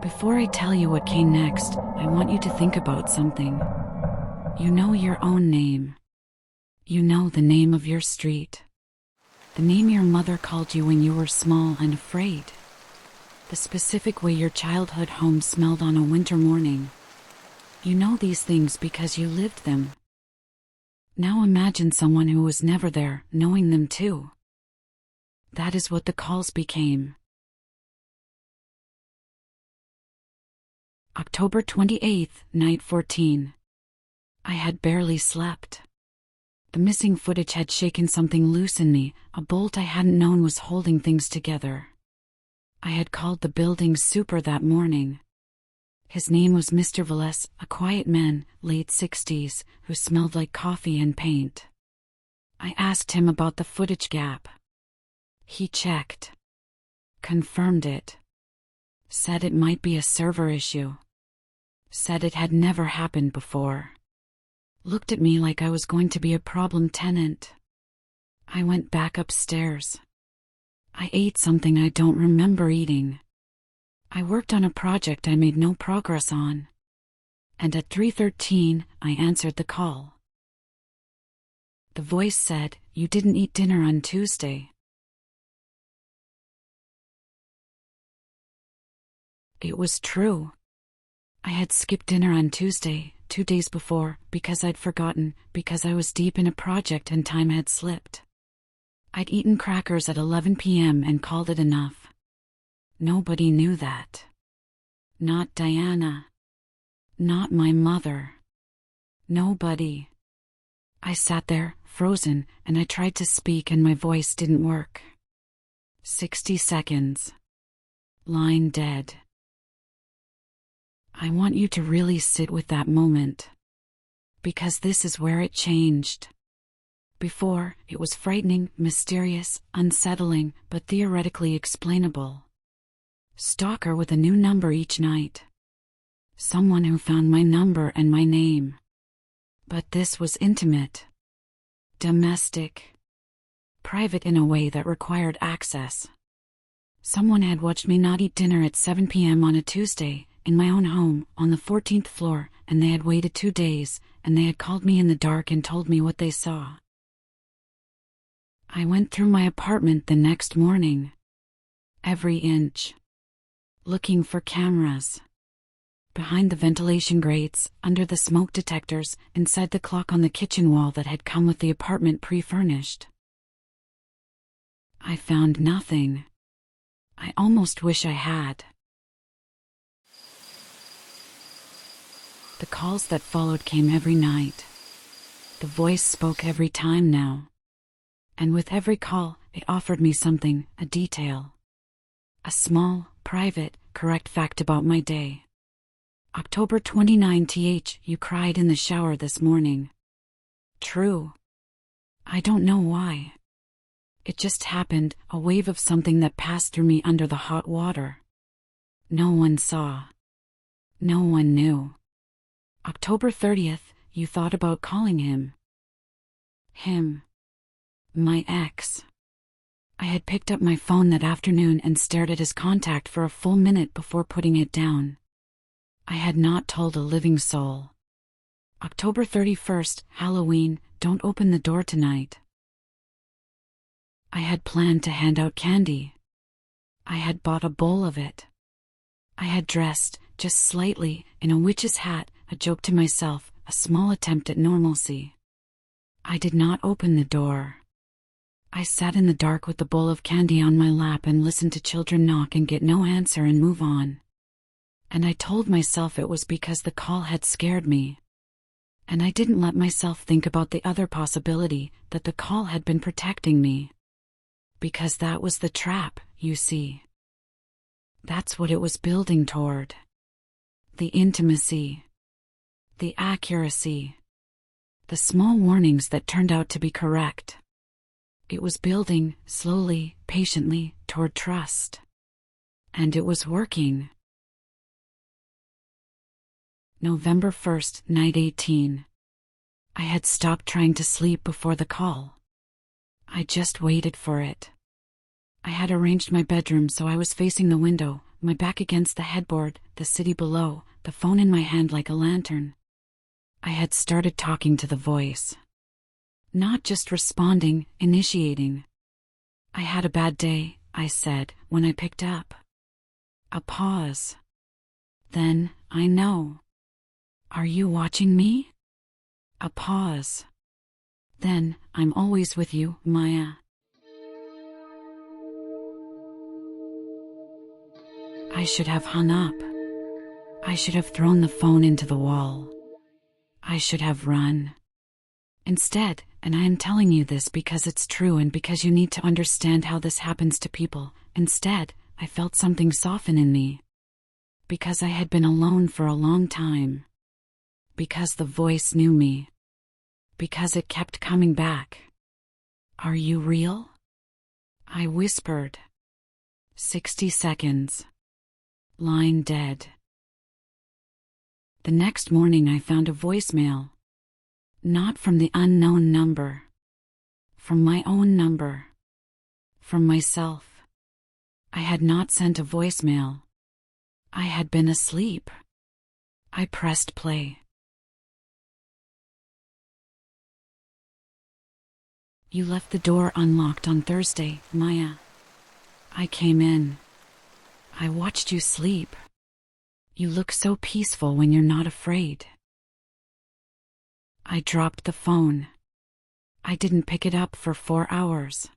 Before I tell you what came next, I want you to think about something. You know your own name. You know the name of your street. The name your mother called you when you were small and afraid. The specific way your childhood home smelled on a winter morning. You know these things because you lived them. Now imagine someone who was never there, knowing them too. That is what the calls became. October 28th, night 14. I had barely slept. The missing footage had shaken something loose in me, a bolt I hadn't known was holding things together. I had called the building's super that morning. His name was Mr. Velez, a quiet man, late 60s, who smelled like coffee and paint. I asked him about the footage gap. He checked. Confirmed it. Said it might be a server issue. Said it had never happened before. Looked at me like I was going to be a problem tenant. I went back upstairs. I ate something I don't remember eating. I worked on a project I made no progress on. And at 3:13, I answered the call. The voice said, "You didn't eat dinner on Tuesday." It was true. I had skipped dinner on Tuesday, 2 days before, because I'd forgotten, because I was deep in a project and time had slipped. I'd eaten crackers at 11 p.m. and called it enough. Nobody knew that. Not Diana. Not my mother. Nobody. I sat there, frozen, and I tried to speak and my voice didn't work. 60 seconds. Line dead. I want you to really sit with that moment. Because this is where it changed. Before, it was frightening, mysterious, unsettling, but theoretically explainable. Stalker with a new number each night. Someone who found my number and my name. But this was intimate. Domestic. Private in a way that required access. Someone had watched me not eat dinner at 7 p.m. on a Tuesday, in my own home, on the 14th floor, and they had waited 2 days, and they had called me in the dark and told me what they saw. I went through my apartment the next morning. Every inch. Looking for cameras. Behind the ventilation grates, under the smoke detectors, inside the clock on the kitchen wall that had come with the apartment pre-furnished. I found nothing. I almost wish I had. The calls that followed came every night. The voice spoke every time now. And with every call, it offered me something, a detail. A small, private, correct fact about my day. October 29th, you cried in the shower this morning. True. I don't know why. It just happened, a wave of something that passed through me under the hot water. No one saw. No one knew. October 30th, you thought about calling him. Him. My ex. I had picked up my phone that afternoon and stared at his contact for a full minute before putting it down. I had not told a living soul. October 31st, Halloween, don't open the door tonight. I had planned to hand out candy. I had bought a bowl of it. I had dressed, just slightly, in a witch's hat, a joke to myself, a small attempt at normalcy. I did not open the door. I sat in the dark with the bowl of candy on my lap and listened to children knock and get no answer and move on. And I told myself it was because the call had scared me. And I didn't let myself think about the other possibility, that the call had been protecting me. Because that was the trap, you see. That's what it was building toward. The intimacy. The accuracy. The small warnings that turned out to be correct. It was building, slowly, patiently, toward trust. And it was working. November 1st, night 18. I had stopped trying to sleep before the call. I just waited for it. I had arranged my bedroom so I was facing the window, my back against the headboard, the city below, the phone in my hand like a lantern. I had started talking to the voice. Not just responding, initiating. "I had a bad day," I said when I picked up. A pause. Then, "I know. Are you watching me?" A pause. Then, "I'm always with you, Maya." I should have hung up. I should have thrown the phone into the wall. I should have run. Instead, and I am telling you this because it's true and because you need to understand how this happens to people, instead, I felt something soften in me. Because I had been alone for a long time. Because the voice knew me. Because it kept coming back. "Are you real?" I whispered. 60 seconds. Line dead. The next morning I found a voicemail. Not from the unknown number. From my own number. From myself. I had not sent a voicemail. I had been asleep. I pressed play. "You left the door unlocked on Thursday, Maya." I came in. "I watched you sleep. You look so peaceful when you're not afraid." I dropped the phone. I didn't pick it up for 4 hours.